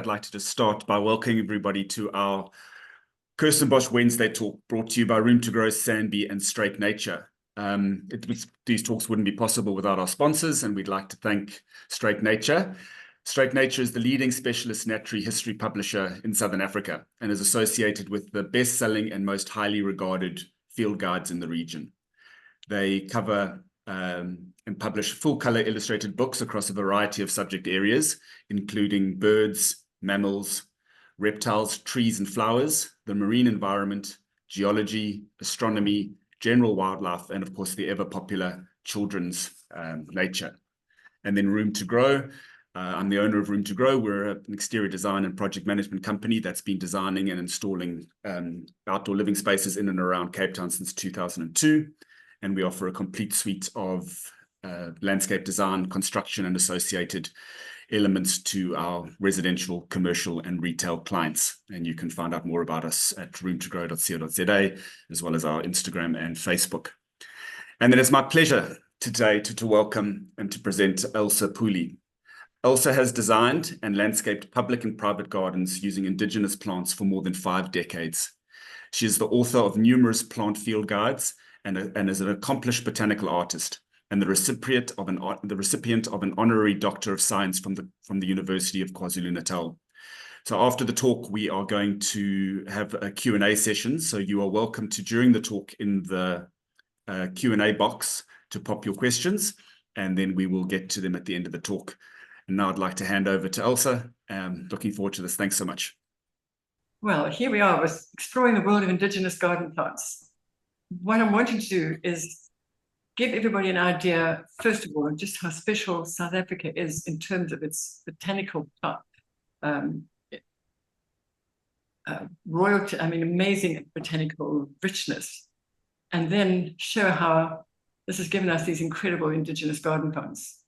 I'd like to just start by welcoming everybody to our Kirstenbosch Wednesday talk brought to you by Room to Grow, Sandy and Straight Nature. These talks wouldn't be possible without our sponsors, and we'd like to thank Straight Nature. Straight Nature is the leading specialist natural history publisher in Southern Africa and is associated with the best-selling and most highly regarded field guides in the region. They cover and publish full-color illustrated books across a variety of subject areas, including birds, mammals, reptiles, trees and flowers, the marine environment, geology, astronomy, general wildlife, and of course the ever-popular children's nature. And then Room to Grow. I'm the owner of Room to Grow. We're an exterior design and project management company that's been designing and installing outdoor living spaces in and around Cape Town since 2002. And we offer a complete suite of landscape design, construction, and associated elements to our residential, commercial, and retail clients. And you can find out more about us at roomtogrow.co.za, as well as our Instagram and Facebook. And then it's my pleasure today to welcome and to present Elsa Pooley. Elsa has designed and landscaped public and private gardens using indigenous plants for more than 5 decades. She is the author of numerous plant field guides and is an accomplished botanical artist, and the recipient of an honorary Doctor of Science from the University of KwaZulu-Natal. So after the talk, we are going to have a Q&A session. So you are welcome to, during the talk, in the Q&A box to pop your questions, and then we will get to them at the end of the talk. And now I'd like to hand over to Elsa. Looking forward to this. Thanks so much. Well, here we are with exploring the world of indigenous garden plants. What I'm wanting to do is give everybody an idea, first of all, just how special South Africa is in terms of its botanical plant royalty, amazing botanical richness, and then show how this has given us these incredible indigenous garden plants.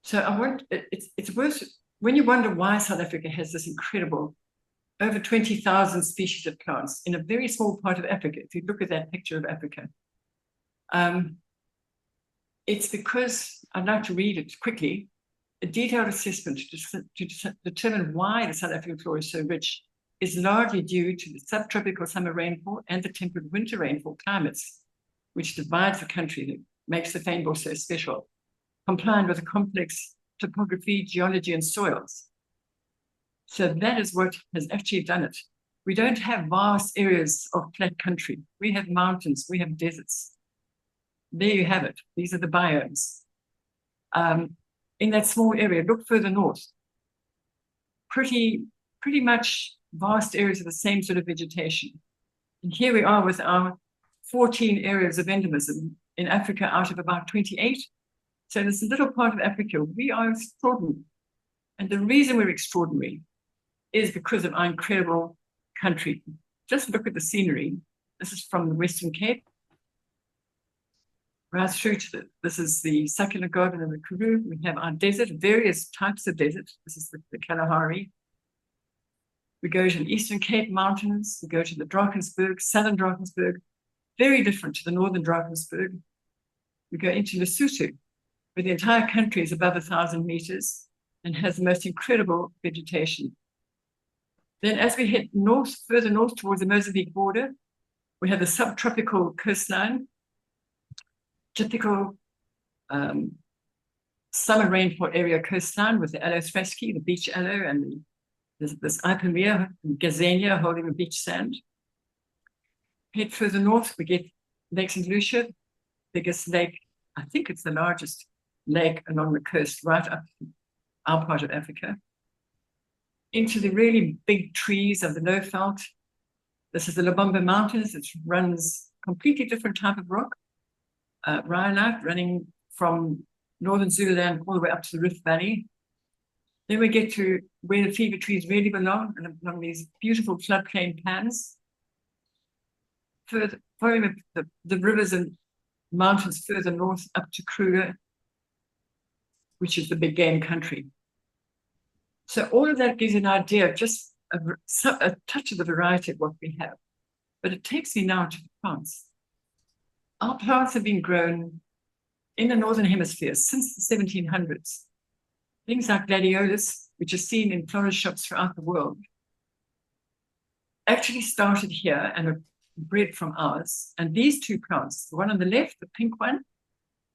So it's worth, when you wonder why South Africa has this incredible over 20,000 species of plants in a very small part of Africa, if you look at that picture of Africa, it's because, I'd like to read it quickly, a detailed assessment to determine why the South African flora is so rich is largely due to the subtropical summer rainfall and the temperate winter rainfall climates, which divides the country, that makes the fynbos so special, compliant with a complex topography, geology, and soils. So that is what has actually done it. We don't have vast areas of flat country. We have mountains, we have deserts. There you have it. These are the biomes. In that small area, look further north. Pretty much vast areas of the same sort of vegetation. And here we are with our 14 areas of endemism in Africa out of about 28. So this little part of Africa, we are extraordinary. And the reason we're extraordinary is because of our incredible country. Just look at the scenery. This is from the Western Cape. Right through to this is the succulent garden in the Karoo. We have our desert, various types of desert. This is the Kalahari. We go to the Eastern Cape Mountains. We go to the Drakensberg, Southern Drakensberg, very different to the Northern Drakensberg. We go into Lesotho, where the entire country is above 1,000 meters and has the most incredible vegetation. Then as we head north, further north towards the Mozambique border, we have the subtropical coastline, typical summer rainfall area coastline with the aloe thrasky, the beach aloe, and this Ipomea and Gazania holding the beach sand. Head further north, we get Lake St. Lucia, biggest lake, I think it's the largest lake along the coast, right up to our part of Africa. Into the really big trees of the Lowveld. This is the Lobombo Mountains. It runs completely different type of rock. Rhyolite running from northern Zululand all the way up to the Rift Valley. Then we get to where the fever trees really belong, and along these beautiful floodplain plans. Further, following the rivers and mountains further north up to Kruger, which is the big game country. So all of that gives you an idea of just a touch of the variety of what we have. But it takes me now to the plants. Our plants have been grown in the Northern Hemisphere since the 1700s. Things like gladiolus, which is seen in florist shops throughout the world, actually started here and are bred from ours. And these two plants, the one on the left, the pink one,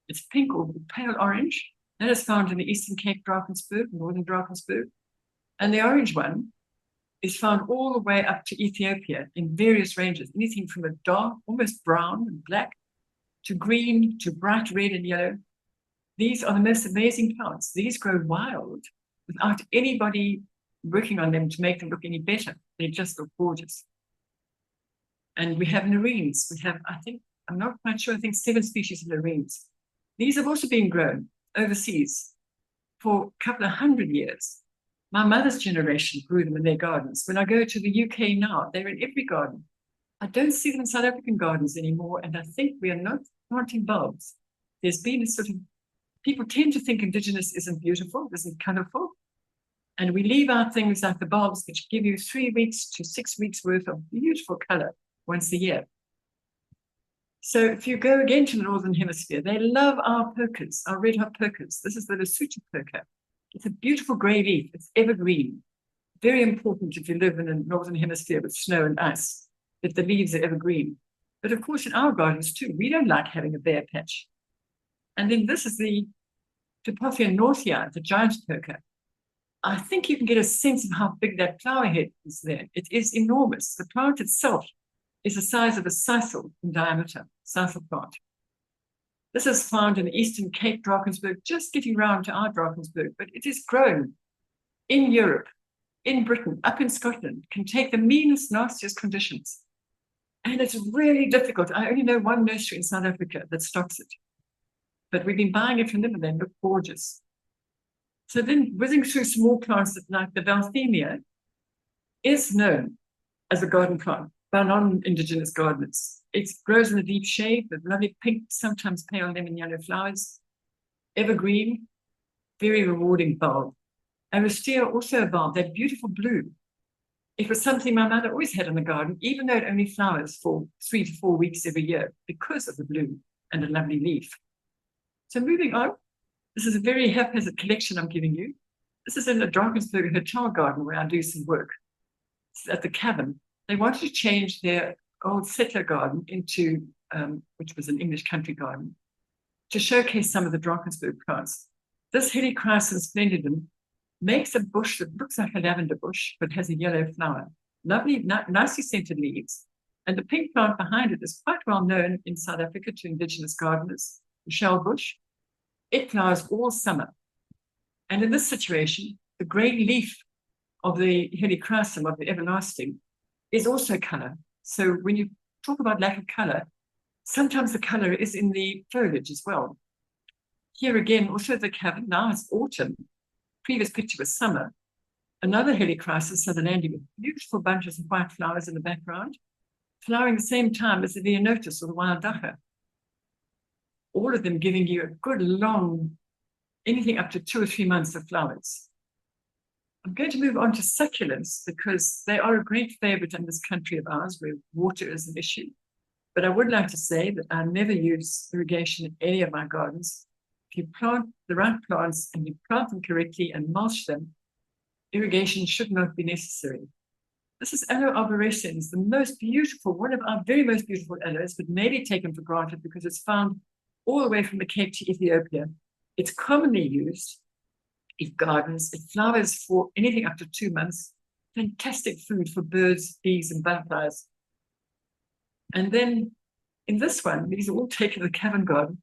it's pink or pale orange. That is found in the Eastern Cape Drakensberg, Northern Drakensberg. And the orange one is found all the way up to Ethiopia in various ranges, anything from a dark, almost brown and black, to green, to bright red and yellow. These are the most amazing plants. These grow wild without anybody working on them to make them look any better. They just look gorgeous. And we have nerines. We have, I'm not quite sure, I think 7 species of nerines. These have also been grown overseas for a couple of 100 years. My mother's generation grew them in their gardens. When I go to the UK now, they're in every garden. I don't see them in South African gardens anymore, and I think we are not planting bulbs. There's been a sort of, people tend to think Indigenous isn't beautiful, isn't colourful, and we leave out things like the bulbs, which give you 3 weeks to 6 weeks worth of beautiful colour once a year. So if you go again to the Northern Hemisphere, they love our perkers, our red hot perkers. This is the Lesotho perker. It's a beautiful grey leaf. It's evergreen. Very important if you live in the Northern Hemisphere with snow and ice, that the leaves are evergreen. But of course, in our gardens too, we don't like having a bare patch. And then this is the Topophian northia, the giant perker. I think you can get a sense of how big that flower head is there. It is enormous. The plant itself is the size of a sisal in diameter, sisal plant. This is found in the Eastern Cape Drakensberg, just getting round to our Drakensberg, but it is grown in Europe, in Britain, up in Scotland, can take the meanest, nastiest conditions. And it's really difficult. I only know one nursery in South Africa that stocks it. But we've been buying it from them and they look gorgeous. So then whizzing through small plants like the Valthemia is known as a garden plant by non-Indigenous gardeners. It grows in a deep shade with lovely pink, sometimes pale lemon yellow flowers, evergreen, very rewarding bulb. Aristea also a bulb, that beautiful blue. It was something my mother always had in the garden, even though it only flowers for 3 to 4 weeks every year because of the blue and the lovely leaf. So moving on, this is a very haphazard collection I'm giving you. This is in the Drakensberg Hotel garden where I do some work. It's at the Cavern. They wanted to change their old settler garden into, which was an English country garden, to showcase some of the Drakensberg plants. This Helichrysum splendidum makes a bush that looks like a lavender bush, but has a yellow flower. Lovely, nicely scented leaves. And the pink plant behind it is quite well known in South Africa to Indigenous gardeners, the shell bush. It flowers all summer. And in this situation, the grey leaf of the Helichrysum, of the everlasting, is also colour. So when you talk about lack of colour, sometimes the colour is in the foliage as well. Here again, also the Cavern, now it's autumn. Previous picture was summer. Another Helichrysum sutherlandi with beautiful bunches of white flowers in the background, flowering at the same time as the Leonotus or the wild ducker. All of them giving you a good long, anything up to 2 or 3 months of flowers. I'm going to move on to succulents because they are a great favorite in this country of ours where water is an issue. But I would like to say that I never use irrigation in any of my gardens. If you plant the right plants and you plant them correctly and mulch them, irrigation should not be necessary. This is Aloe arborescens, the most beautiful, one of our very most beautiful aloes, but maybe taken for granted because it's found all the way from the Cape to Ethiopia. It's commonly used in gardens. It flowers for anything up to 2 months. Fantastic food for birds, bees, and butterflies. And then in this one, these are all taken in the Cavern garden.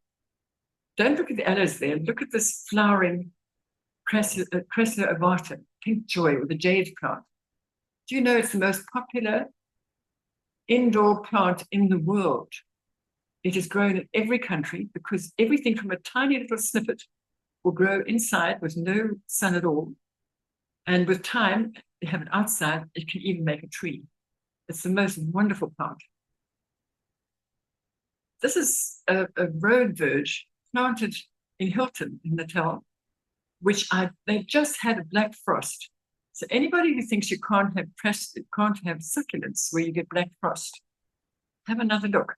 Don't look at the aloes there. Look at this flowering Cressula ovata, pink joy, or the jade plant. Do you know it's the most popular indoor plant in the world? It is grown in every country because everything from a tiny little snippet will grow inside with no sun at all. And with time, they have it outside, it can even make a tree. It's the most wonderful plant. This is a road verge planted in Hilton in Natal, which they just had a black frost. So anybody who thinks you can't have succulents where you get black frost, have another look.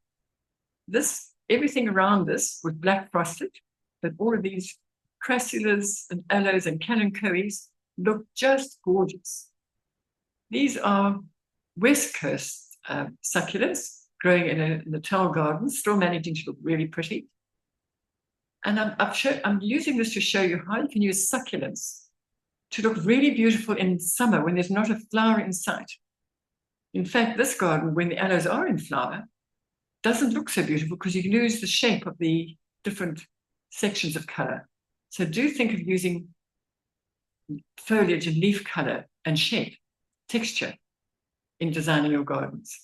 Everything around this was black frosted, but all of these crassulas and aloes and kalanchoes look just gorgeous. These are West Coast succulents growing in the towel garden, still managing to look really pretty. And I'm using this to show you how you can use succulents to look really beautiful in summer when there's not a flower in sight. In fact, this garden, when the aloes are in flower, doesn't look so beautiful because you lose the shape of the different sections of color. So do think of using foliage and leaf color and shape, texture in designing your gardens.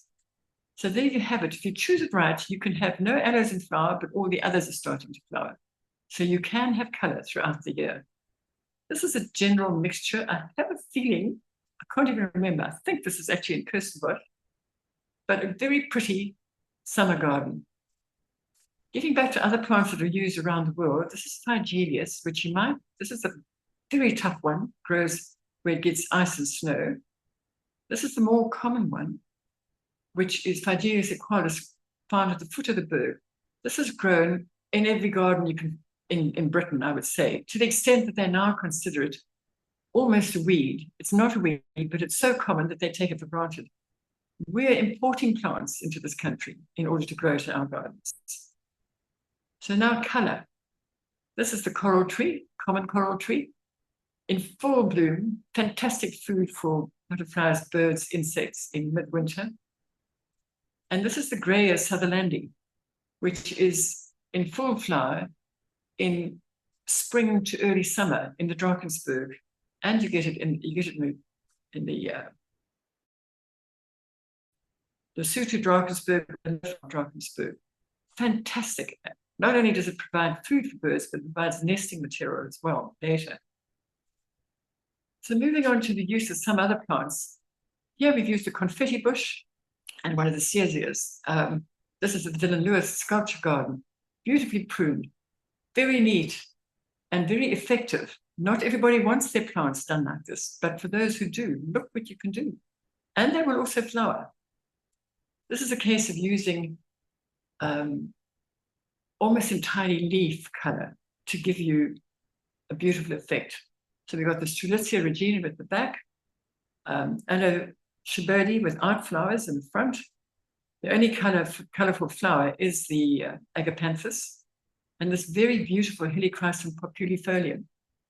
So there you have it. If you choose it right, you can have no aloes in flower, but all the others are starting to flower. So you can have color throughout the year. This is a general mixture. I have a feeling, I can't even remember, I think this is actually in Kirstenbosch, but a very pretty summer garden. Getting back to other plants that are used around the world, this is Phygelius, which you might, this is a very tough one, grows where it gets ice and snow. This is the more common one, which is Phygelius equalis, found at the foot of the berg. This is grown in every garden you can, in Britain, I would say, to the extent that they now consider it almost a weed. It's not a weed, but it's so common that they take it for granted. We're importing plants into this country in order to grow to our gardens. So now color. This is the coral tree, common coral tree, in full bloom, fantastic food for butterflies, birds, insects in midwinter. And this is the Greya Sutherlandi, which is in full flower in spring to early summer in the Drakensberg, and you get it in the Sutu Drakensberg and Drakensberg. Fantastic. Not only does it provide food for birds, but it provides nesting material as well later. So moving on to the use of some other plants. Here we've used a confetti bush and one of the cereus. This is the Villeneuve sculpture garden, beautifully pruned, very neat and very effective. Not everybody wants their plants done like this, but for those who do, look what you can do. And they will also flower. This is a case of using almost entirely leaf color to give you a beautiful effect. So we've got the Strelitzia regina at the back, Aloe Shibodi without flowers in the front. The only colorful flower is the Agapanthus, and this very beautiful Helichrysum populifolium,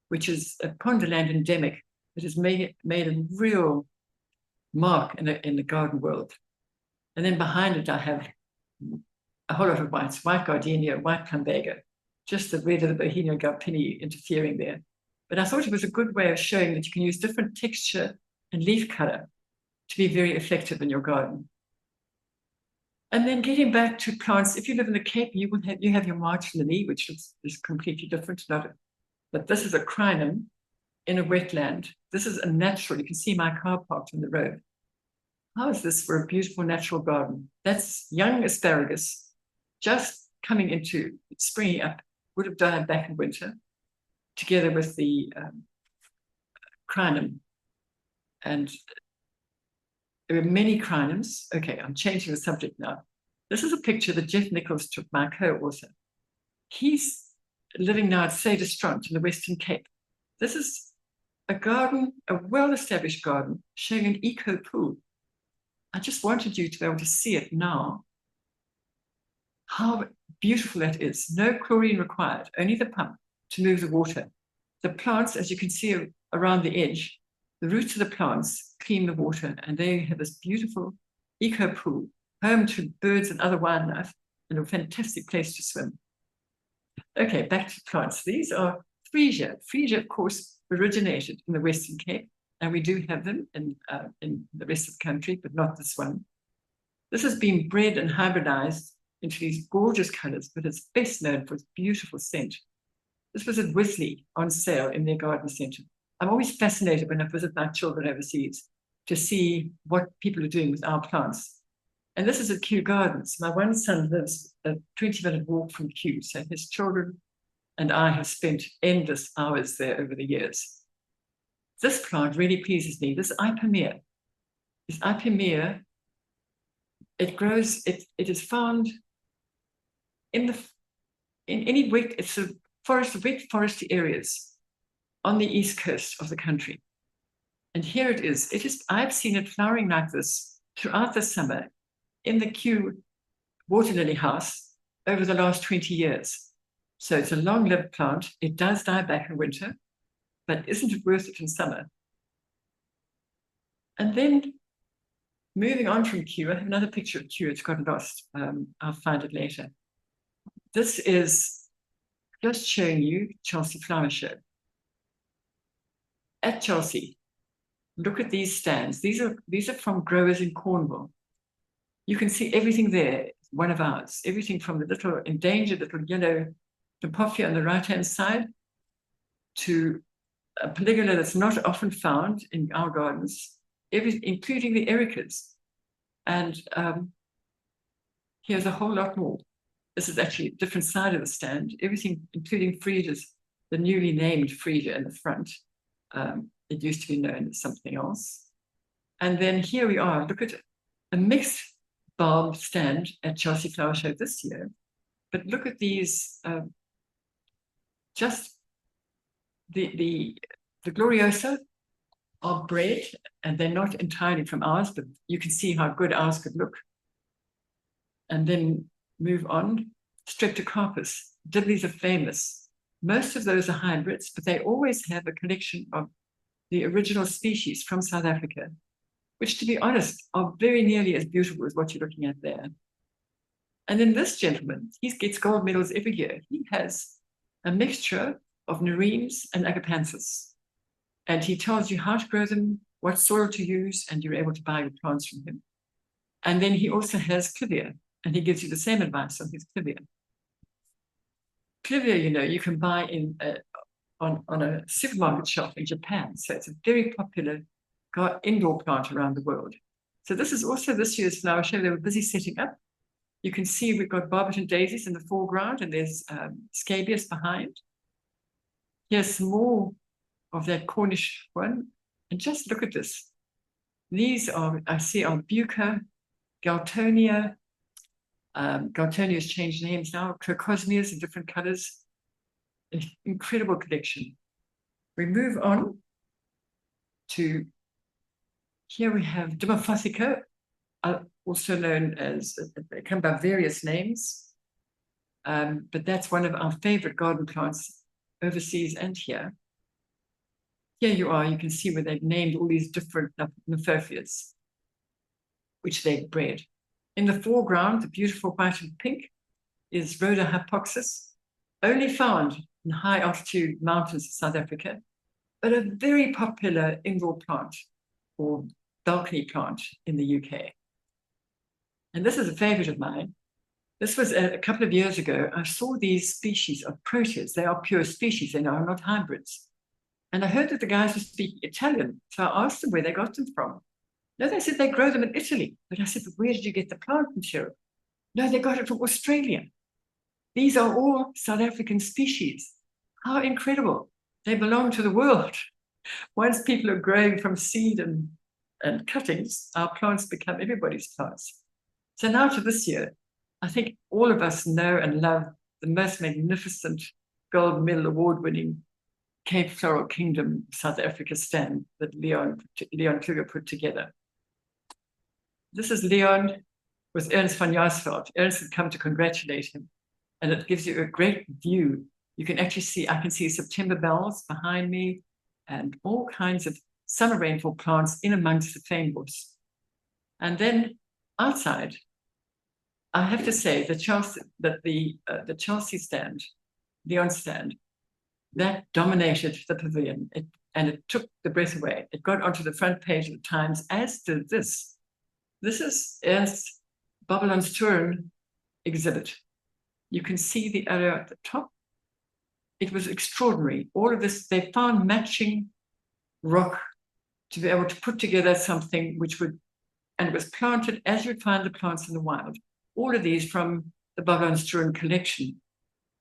which is a ponderland endemic that has made a real mark in the garden world. And then behind it, I have a whole lot of whites, white gardenia, white plumbago, just the red of the Bohemia garpini interfering there. But I thought it was a good way of showing that you can use different texture and leaf color to be very effective in your garden. And then getting back to plants, if you live in the Cape, you have your March lily, which is completely different. But this is a crinum in a wetland. This is a natural, you can see my car parked on the road. How is this for a beautiful natural garden? That's young asparagus, just coming into springing up, would have died back in winter, together with the crinum. And there are many crinums. Okay, I'm changing the subject now. This is a picture that Jeff Nichols took, my co-author. He's living now at Cederstrand in the Western Cape. This is a garden, a well-established garden, showing an eco pool. I just wanted you to be able to see it now, how beautiful that is. No chlorine required, only the pump to move the water. The plants, as you can see around the edge, the roots of the plants clean the water, and they have this beautiful eco pool, home to birds and other wildlife, and a fantastic place to swim. Okay, back to plants. These are freesia. Freesia, of course, originated in the Western Cape, and we do have them in the rest of the country, but not this one. This has been bred and hybridized into these gorgeous colors, but it's best known for its beautiful scent. This was at Wisley on sale in their garden center. I'm always fascinated when I visit my children overseas to see what people are doing with our plants. And this is at Kew Gardens. My one son lives a 20-minute walk from Kew, so his children and I have spent endless hours there over the years. This plant really pleases me. This Ipomea. It grows, it is found in any wet, it's a forest, wet foresty areas on the east coast of the country. And here it is. I've seen it flowering like this throughout the summer in the Kew water lily house over the last 20 years. So it's a long-lived plant. It does die back in winter, but isn't it worth it in summer? And then moving on from Kew, I have another picture of Kew. It's got lost. I'll find it later. This is just showing you Chelsea Flower Show. At Chelsea, look at these stands. These are from growers in Cornwall. You can see everything there, one of ours. Everything from the little endangered little yellow Tempophia on the right-hand side to a polygula that's not often found in our gardens, including the ericas. And here's a whole lot more. This is actually a different side of the stand. Everything, including Frieda's, the newly named Frieda in the front. It used to be known as something else. And then here we are. Look at a mixed bulb stand at Chelsea Flower Show this year. But look at these, just the Gloriosa are bred, and they're not entirely from ours, but you can see how good ours could look. And then move on. Streptocarpus, Dibblies are famous. Most of those are hybrids, but they always have a collection of the original species from South Africa, which, to be honest, are very nearly as beautiful as what you're looking at there. And then this gentleman, he gets gold medals every year. He has a mixture of Neremes and Agapanthus. And he tells you how to grow them, what soil to use, and you're able to buy your plants from him. And then he also has Clivia, and he gives you the same advice on his Clivia. Clivia, you know, you can buy on a supermarket shelf in Japan. So it's a very popular indoor plant around the world. So this is also this year's flower show. They were busy setting up. You can see we've got Barberton daisies in the foreground, and there's scabious behind. Here's some more of that Cornish one. And just look at this. These are, I see, are Buca, Galtonia. Galtonia's changed names now. Crocosmias in different colors. An incredible collection. We move on to, here we have Dimophotheca, also known as, they come by various names, but that's one of our favorite garden plants overseas and here. Here you are, you can see where they've named all these different Gnathophias, which they've bred. In the foreground, the beautiful white and pink is Rhoda hypoxis, only found in high altitude mountains of South Africa, but a very popular indoor plant or balcony plant in the UK. And this is a favorite of mine. This was a couple of years ago. I saw these species of proteas. They are pure species, they are not hybrids. And I heard that the guys were speaking Italian. So I asked them where they got them from. No, they said they grow them in Italy. But I said, but where did you get the plant material? No, they got it from Australia. These are all South African species. How incredible. They belong to the world. Once people are growing from seed and cuttings, our plants become everybody's plants. So now to this year, I think all of us know and love the most magnificent gold medal award-winning Cape Floral Kingdom South Africa stand that Leon Kluger put together. This is Leon with Ernst van Jaarsveld. Ernst had come to congratulate him, and it gives you a great view. You can actually see, I can see September bells behind me and all kinds of summer rainfall plants in amongst the fynbos. And then outside, I have to say the Chelsea stand, Leon's stand, that dominated the pavilion, and it took the breath away. It got onto the front page of the Times, as did this. This is Ernst's Babylon's Turin exhibit. You can see the area at the top. It was extraordinary. All of this, they found matching rock to be able to put together something which would, and it was planted as you'd find the plants in the wild. All of these from the Babylon's Turin collection,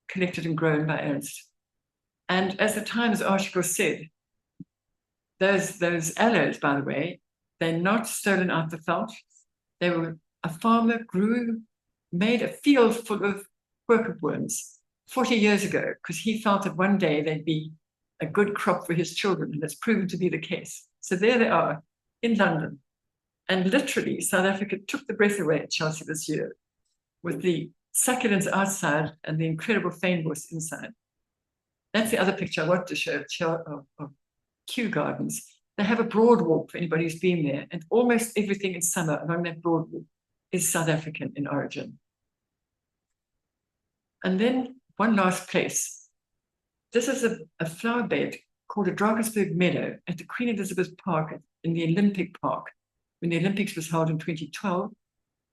collected and grown by Ernst. And as the Times article said, those aloes, by the way, they're not stolen out the veld. They were, a farmer made a field full of worker worms 40 years ago, because he felt that one day they'd be a good crop for his children, and it's proven to be the case. So there they are in London. And literally, South Africa took the breath away at Chelsea this year with the succulents outside and the incredible fynbos inside. That's the other picture I want to show of Kew Gardens. They have a broad walk for anybody who's been there, and almost everything in summer along that broad walk is South African in origin. And then one last place. This is a flower bed called a Drakensberg Meadow at the Queen Elizabeth Park in the Olympic Park. When the Olympics was held in 2012,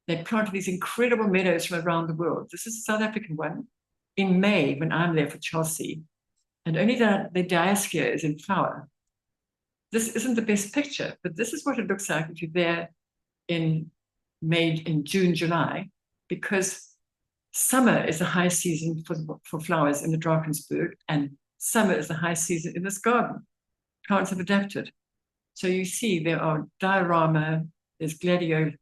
they planted these incredible meadows from around the world. This is a South African one in May when I'm there for Chelsea. And only the diaschea is in flower. This isn't the best picture, but this is what it looks like if you're there in June, July, because summer is the high season for flowers in the Drakensberg, and summer is the high season in this garden. Plants have adapted. So you see there are diorama, there's gladiolus,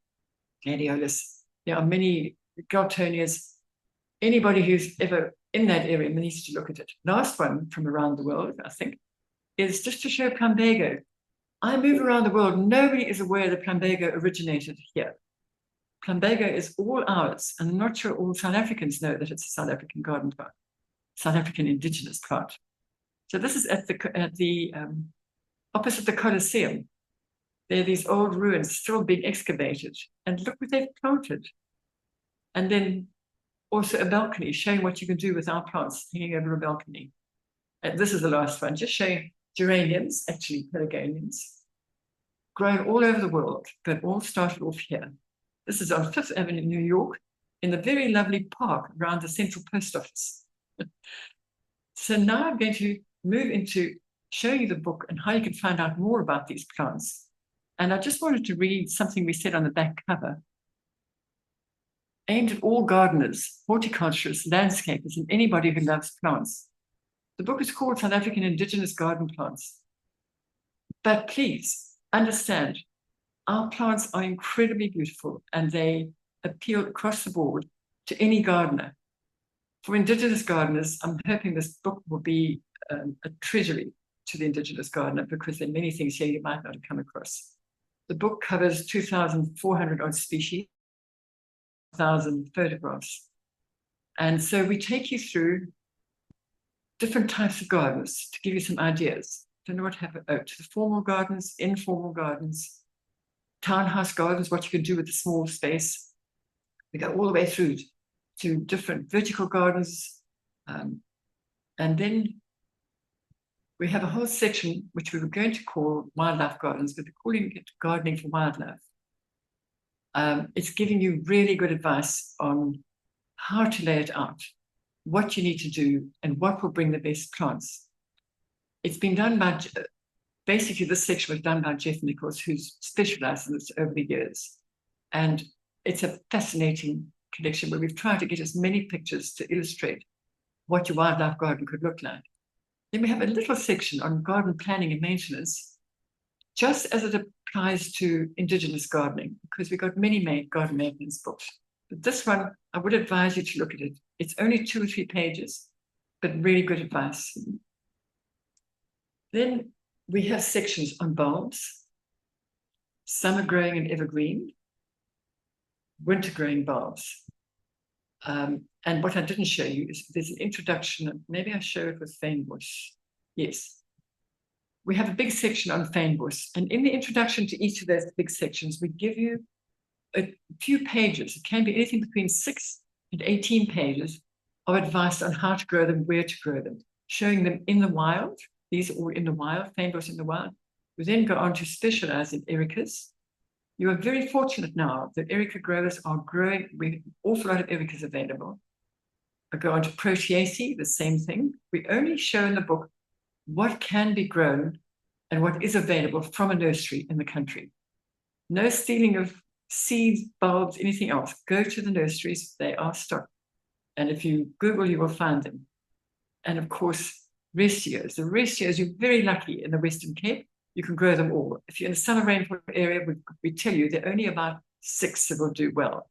there are many galtonias. Anybody who's ever in that area needs to look at it. Last one from around the world, I think, is just to show plumbago. I move around the world, nobody is aware that plumbago originated here. Plumbago is all ours, and I'm not sure all South Africans know that it's a South African garden plant, South African indigenous plant. So this is at the opposite the Colosseum. There are these old ruins still being excavated, and look what they've planted. And then also a balcony showing what you can do with our plants hanging over a balcony. And this is the last one, just showing geraniums, actually pelargoniums, grown all over the world, but all started off here. This is on Fifth Avenue, New York, in the very lovely park around the Central Post Office. So now I'm going to move into showing you the book and how you can find out more about these plants. And I just wanted to read something we said on the back cover, aimed at all gardeners, horticulturists, landscapers, and anybody who loves plants. The book is called South African Indigenous Garden Plants. But please understand, our plants are incredibly beautiful and they appeal across the board to any gardener. For Indigenous gardeners, I'm hoping this book will be a treasury to the Indigenous gardener, because there are many things here you might not have come across. The book covers 2,400 odd species, 1,000 photographs. And so we take you through different types of gardens to give you some ideas. Don't know what happened. Oh, to the formal gardens, informal gardens, townhouse gardens, what you can do with a small space. We go all the way through to different vertical gardens. And then we have a whole section which we were going to call wildlife gardens, but we're calling it gardening for wildlife. It's giving you really good advice on how to lay it out, what you need to do, and what will bring the best plants. It's been done by, basically this section was done by Jeff Nichols, who's specialized in this over the years. And it's a fascinating collection where we've tried to get as many pictures to illustrate what your wildlife garden could look like. Then we have a little section on garden planning and maintenance, just as it applies to Indigenous gardening, because we've got many garden maintenance books. But this one, I would advise you to look at it. It's only 2 or 3 pages, but really good advice. Then we have sections on bulbs, summer growing and evergreen, winter growing bulbs. And what I didn't show you is there's an introduction, maybe I show it with fynbos. Yes. We have a big section on fynbos, and in the introduction to each of those big sections, we give you a few pages. It can be anything between 6 and 18 pages of advice on how to grow them, where to grow them, showing them in the wild. These are all in the wild, fynbos in the wild. We then go on to specialize in ericas. You are very fortunate now that erica growers are growing. We have an awful lot of ericas available. I go on to proteaceae, the same thing. We only show in the book what can be grown and what is available from a nursery in the country. No stealing of seeds, bulbs, anything else. Go to the nurseries, they are stocked. And if you Google, you will find them. And of course, restios. The restios, you're very lucky in the Western Cape. You can grow them all. If you're in the summer rainfall area, we tell you there are only about 6 that will do well.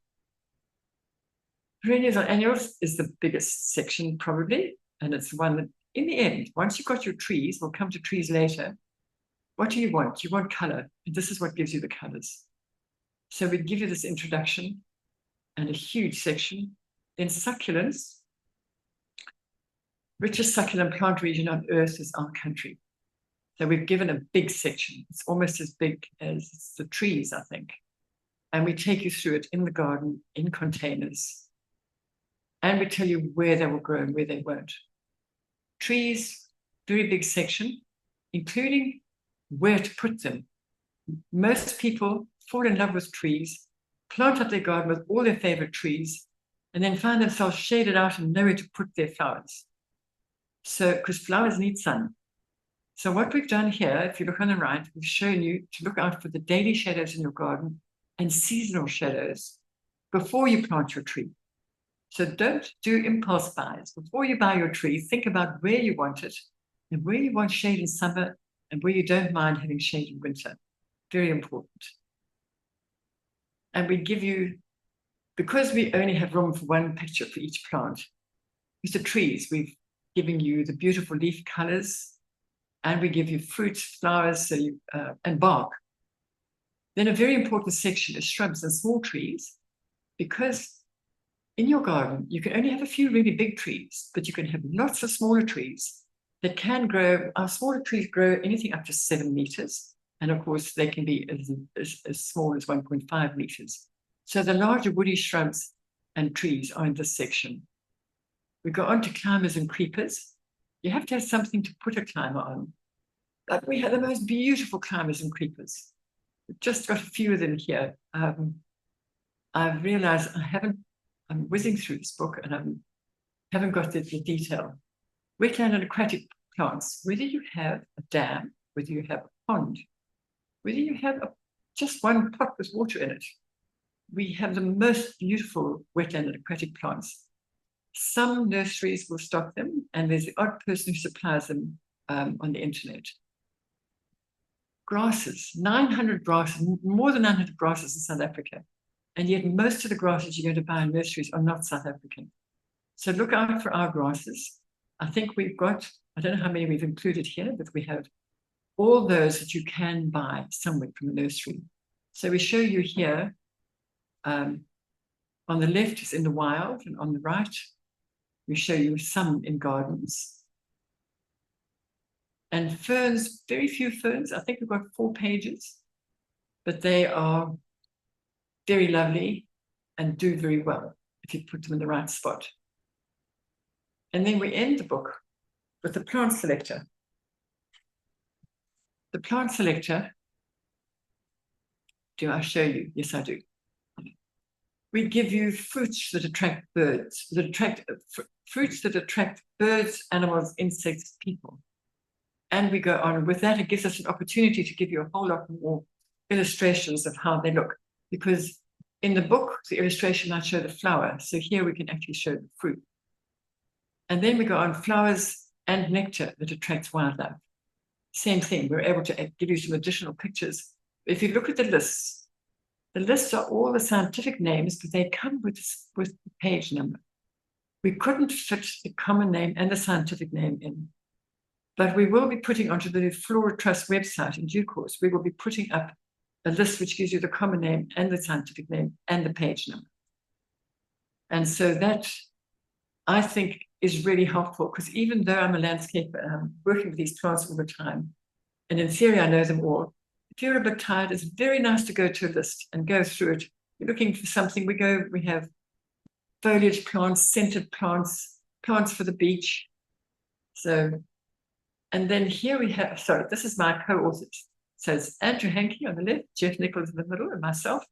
Perennials and annuals is the biggest section probably, and it's the one that in the end, once you've got your trees, we'll come to trees later, What do you want? You want color, and this is what gives you the colors. So we give you this introduction and a huge section. Then succulents. Richest succulent plant region on earth is our country. So we've given a big section. It's almost as big as the trees, I think. And we take you through it in the garden, in containers. And we tell you where they will grow and where they won't. Trees, very big section, including where to put them. Most people fall in love with trees, plant up their garden with all their favorite trees, and then find themselves shaded out and nowhere to put their flowers. So, because flowers need sun. So what we've done here, if you look on the right, we've shown you to look out for the daily shadows in your garden and seasonal shadows before you plant your tree. So don't do impulse buys. Before you buy your tree, think about where you want it and where you want shade in summer and where you don't mind having shade in winter. Very important. And we give you, because we only have room for one picture for each plant, with the trees, we've given you the beautiful leaf colors, and we give you fruits, flowers, and bark. Then a very important section is shrubs and small trees, because in your garden, you can only have a few really big trees, but you can have lots of smaller trees that can grow. Our smaller trees grow anything up to 7 meters. And of course, they can be as small as 1.5 meters. So the larger woody shrubs and trees are in this section. We go on to climbers and creepers. You have to have something to put a climber on. But we have the most beautiful climbers and creepers. We've just got a few of them here. I've realized I'm whizzing through this book and I haven't got the detail. Wetland and aquatic plants, whether you have a dam, whether you have a pond, whether you have just one pot with water in it, we have the most beautiful wetland and aquatic plants. Some nurseries will stock them, and there's the odd person who supplies them on the internet. Grasses, 900 grasses, more than 900 grasses in South Africa. And yet most of the grasses you're going to buy in nurseries are not South African. So look out for our grasses. I think we've got, I don't know how many we've included here, but we have all those that you can buy somewhere from the nursery. So we show you here, on the left is in the wild, and on the right, we show you some in gardens. And ferns, very few ferns. I think we've got 4 pages, but they are very lovely and do very well if you put them in the right spot. And then we end the book with the plant selector. The plant selector, do I show you? Yes, I do. We give you fruits that attract birds, fruits that attract birds, animals, insects, people. And we go on with that. It gives us an opportunity to give you a whole lot more illustrations of how they look. Because in the book, the illustration might show the flower. So here we can actually show the fruit. And then we go on flowers and nectar that attracts wildlife. Same thing, we're able to give you some additional pictures. If you look at the lists are all the scientific names, but they come with the page number. We couldn't fit the common name and the scientific name in. But we will be putting onto the Flora Trust website in due course, we will be putting up a list which gives you the common name and the scientific name and the page number. And so that, I think, is really helpful, because even though I'm a landscaper and I'm working with these plants all the time, and in theory I know them all, if you're a bit tired, it's very nice to go to a list and go through it. You're looking for something, we have foliage plants, scented plants, plants for the beach. So, and then here we have, sorry, this is my co-authors. So it's Andrew Hankey on the left, Jeff Nichols in the middle, and myself.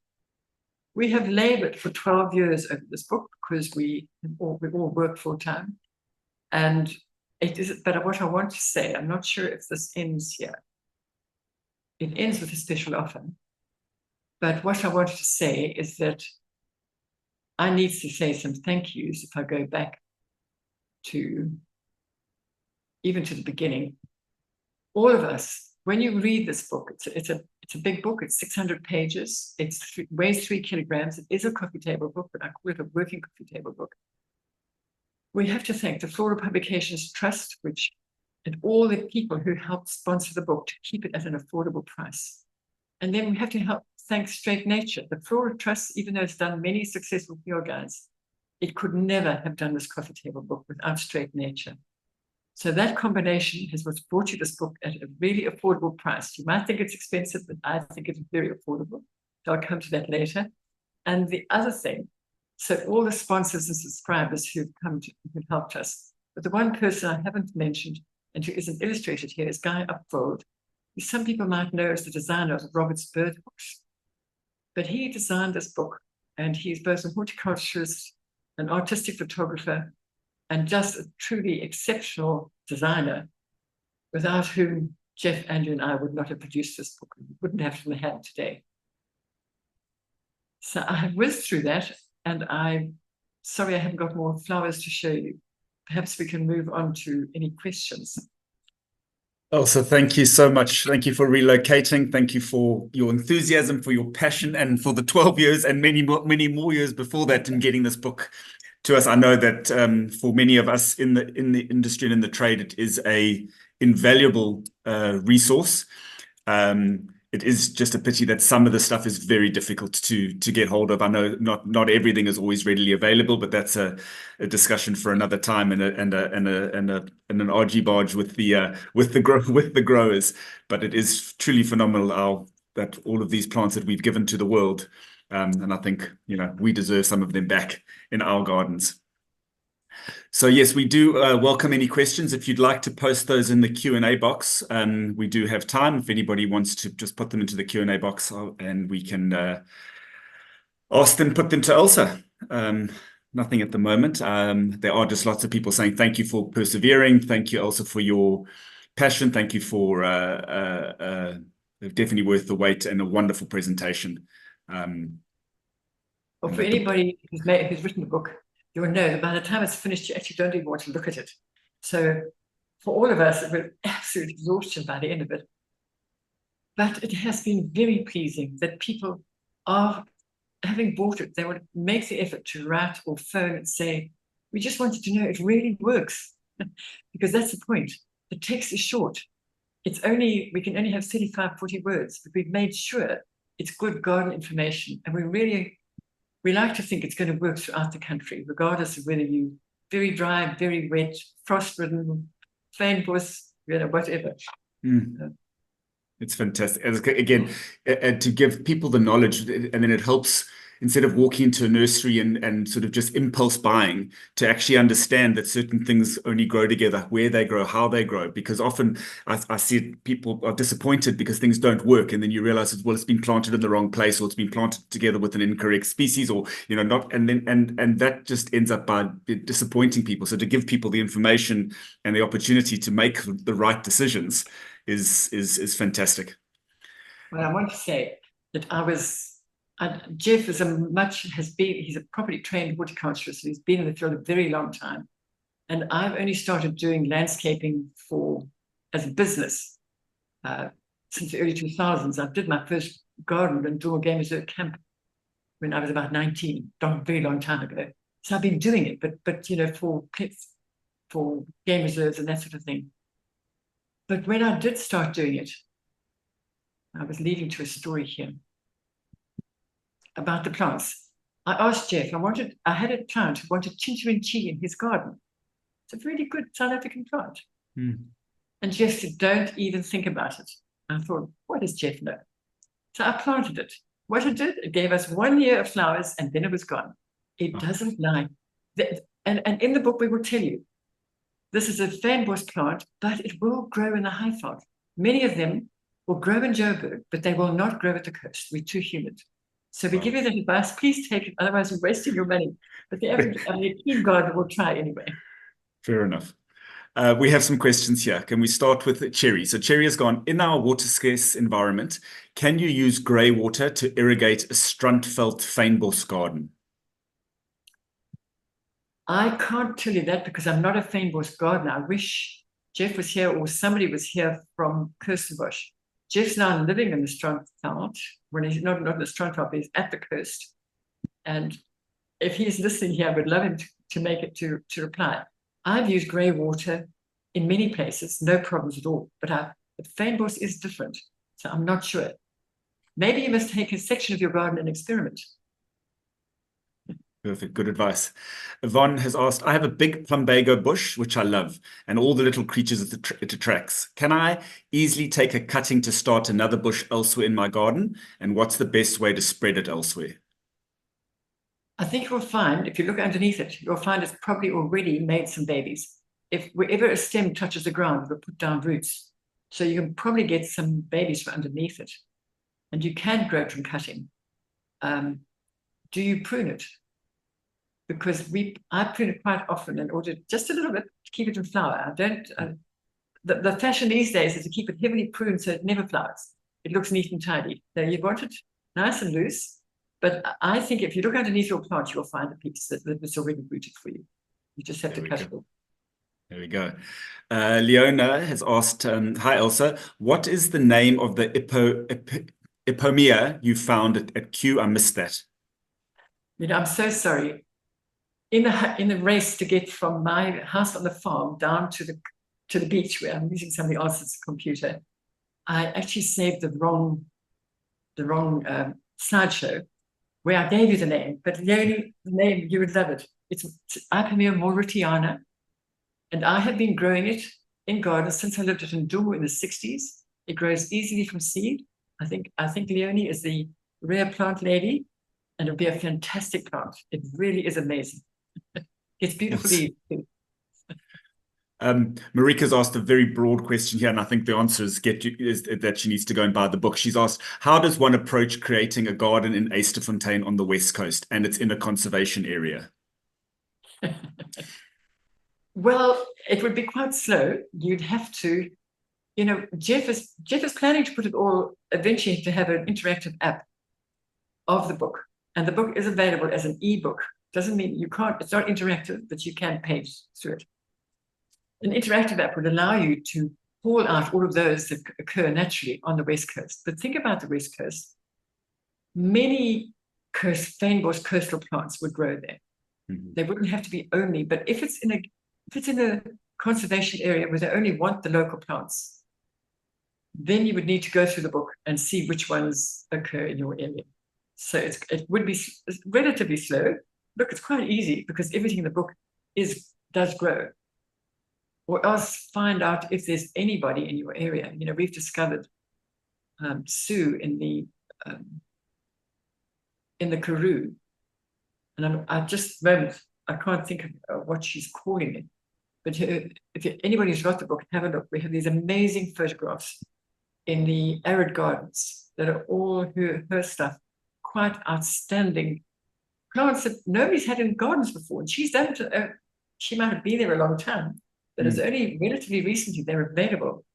We have labored for 12 years over this book because we all work full time. And it is, but what I want to say, I'm not sure if this ends here. It ends with a special offer. But what I wanted to say is that I need to say some thank yous if I go back to even to the beginning. All of us, when you read this book, it's a big book. It's 600 pages. It weighs 3 kilograms. It is a coffee table book, but I call it a working coffee table book. We have to thank the Flora Publications Trust, which and all the people who helped sponsor the book to keep it at an affordable price. And then we have to thank Straight Nature. The Flora Trust, even though it's done many successful field guides, it could never have done this coffee table book without Straight Nature. So that combination is what's brought you this book at a really affordable price. You might think it's expensive, but I think it's very affordable. So I'll come to that later. And the other thing, so all the sponsors and subscribers who've helped us, but the one person I haven't mentioned and who isn't illustrated here is Guy Upfold, who some people might know as the designer of Robert's Bird books. But he designed this book, and he's both a horticulturist, an artistic photographer, and just a truly exceptional designer, without whom Jeff, Andrew, and I would not have produced this book. We wouldn't have it in the hand today. So I whizzed through that, and I'm sorry I haven't got more flowers to show you. Perhaps we can move on to any questions. Elsa, thank you so much. Thank you for relocating. Thank you for your enthusiasm, for your passion, and for the 12 years and many more years before that in getting this book to us. I know that for many of us in the industry and in the trade, it is a invaluable resource. It is just a pity that some of the stuff is very difficult to get hold of. I know not everything is always readily available, but that's a discussion for another time and an argy-barge with the growers. But it is truly phenomenal that all of these plants that we've given to the world, and I think we deserve some of them back in our gardens. So yes, we do welcome any questions. If you'd like to post those in the Q&A box, we do have time. If anybody wants to just put them into the Q&A box, and we can put them to Elsa. Nothing at the moment. There are just lots of people saying thank you for persevering. Thank you, Elsa, for your passion. Thank you for definitely worth the wait and a wonderful presentation. Well, for anybody who's written a book, you will know that by the time it's finished, you actually don't even want to look at it. So for all of us, it was absolute exhaustion by the end of it. But it has been very pleasing that people are, having bought it, they would make the effort to write or phone and say, we just wanted to know it really works. Because that's the point. The text is short. We can only have 35, 40 words, but we've made sure it's good garden information. And we like to think it's going to work throughout the country, regardless of whether you very dry, very wet, frost-ridden, fynbos, whatever. It's fantastic. Again, to give people the knowledge, and then it helps, instead of walking into a nursery and sort of just impulse buying, to actually understand that certain things only grow together, where they grow, how they grow. Because often I see people are disappointed because things don't work, and then you realize, well, it's been planted in the wrong place, or it's been planted together with an incorrect species, or not, and that just ends up by disappointing people. So to give people the information and the opportunity to make the right decisions is fantastic. Well, I want to say that Jeff he's a properly trained horticulturist. He's been in the field a very long time. And I've only started doing landscaping as a business since the early 2000s. I did my first garden in Dormer Game Reserve camp when I was about 19, a very long time ago. So I've been doing it, but for game reserves and that sort of thing. But when I did start doing it, I was leading to a story here about the plants. I asked Jeff, I had a plant who wanted chinchirinchi in his garden. It's a really good South African plant. And Jeff said, don't even think about it. I thought, what does Jeff know? So I planted it. What it did, it gave us 1 year of flowers, and then it was gone. It doesn't lie. And in the book, we will tell you, this is a fynbos plant, but it will grow in the high veld. Many of them will grow in Joburg, but they will not grow at the coast. We're too humid. So we give you that advice. Please take it, otherwise you're wasting your money. But the average keen gardener will try anyway. Fair enough. We have some questions here. Can we start with Cherry? So Cherry has gone, in our water scarce environment, can you use grey water to irrigate a strunt-felt fynbos garden? I can't tell you that because I'm not a fynbos gardener. I wish Jeff was here or somebody was here from Kirstenbosch. Jeff's now living in the Strandveld, when he's not in the Strandveld, but he's at the coast. And if he's listening here, I would love him to make it to reply. I've used grey water in many places, no problems at all. But fynbos is different, so I'm not sure. Maybe you must take a section of your garden and experiment. Perfect. Good advice. Yvonne has asked, I have a big plumbago bush, which I love, and all the little creatures it attracts. Can I easily take a cutting to start another bush elsewhere in my garden? And what's the best way to spread it elsewhere? I think you'll find, if you look underneath it, you'll find it's probably already made some babies. If wherever a stem touches the ground, it'll put down roots. So you can probably get some babies from underneath it. And you can grow it from cutting. Do you prune it? Because I prune it quite often in order just a little bit to keep it in flower. The fashion these days is to keep it heavily pruned so it never flowers. It looks neat and tidy. So you want it nice and loose. But I think if you look underneath your plant, you'll find a piece that's already rooted for you. You just have to cut it off. There we go. Leona has asked, hi Elsa, what is the name of the Ipomea you found at Kew? I missed that. I'm so sorry. In the race to get from my house on the farm down to the beach where I'm using somebody else's computer, I actually saved the wrong slideshow where I gave you the name, but the only name you would love it. It's Ipomea mauritiana, and I have been growing it in gardens since I lived at Ndungu in the 60s. It grows easily from seed. I think Leonie is the rare plant lady, and it'll be a fantastic plant. It really is amazing. It's beautifully. Marika's asked a very broad question here, and I think the answer is that she needs to go and buy the book. She's asked, how does one approach creating a garden in Eysterfontein on the West Coast, and it's in a conservation area? Well, it would be quite slow. You'd have to, Jeff is planning to put it all eventually to have an interactive app of the book, and the book is available as an ebook. Doesn't mean you can't, it's not interactive, but you can page through it. An interactive app would allow you to pull out all of those that occur naturally on the West Coast. But think about the West Coast. Many fynbos coastal plants would grow there. Mm-hmm. They wouldn't have to be only, but if it's in a conservation area where they only want the local plants, then you would need to go through the book and see which ones occur in your area. So it would be relatively slow. Look, it's quite easy because everything in the book does grow. Or else find out if there's anybody in your area. We've discovered Sue in the Karoo, and I can't think of what she's calling it. But if anybody's got the book, have a look. We have these amazing photographs in the arid gardens that are all her stuff, quite outstanding plants that nobody's had in gardens before. And she's done it. She might have been there a long time. But it's only relatively recently they're available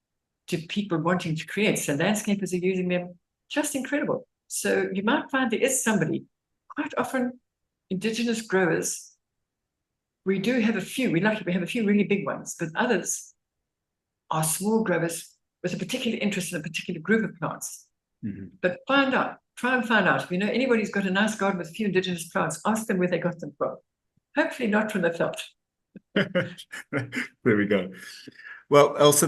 to people wanting to create. So landscapers are using them. Just incredible. So you might find there is somebody, quite often Indigenous growers. We do have a few. We have a few really big ones, but others are small growers with a particular interest in a particular group of plants. Mm-hmm. But try and find out. If anybody's got a nice garden with a few Indigenous plants, ask them where they got them from. Hopefully not from the veld. There we go. Well, Elsa,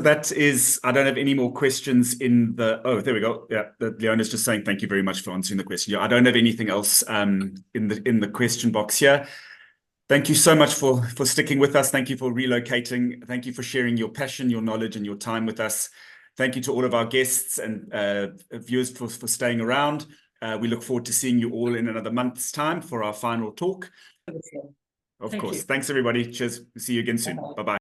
I don't have any more questions there we go. Yeah, Leona's just saying thank you very much for answering the question. Yeah, I don't have anything else in the question box here. Thank you so much for sticking with us. Thank you for relocating. Thank you for sharing your passion, your knowledge, and your time with us. Thank you to all of our guests and viewers for staying around. We look forward to seeing you all in another month's time for our final talk. Of course. Thanks, everybody. Cheers. See you again soon. Bye-bye.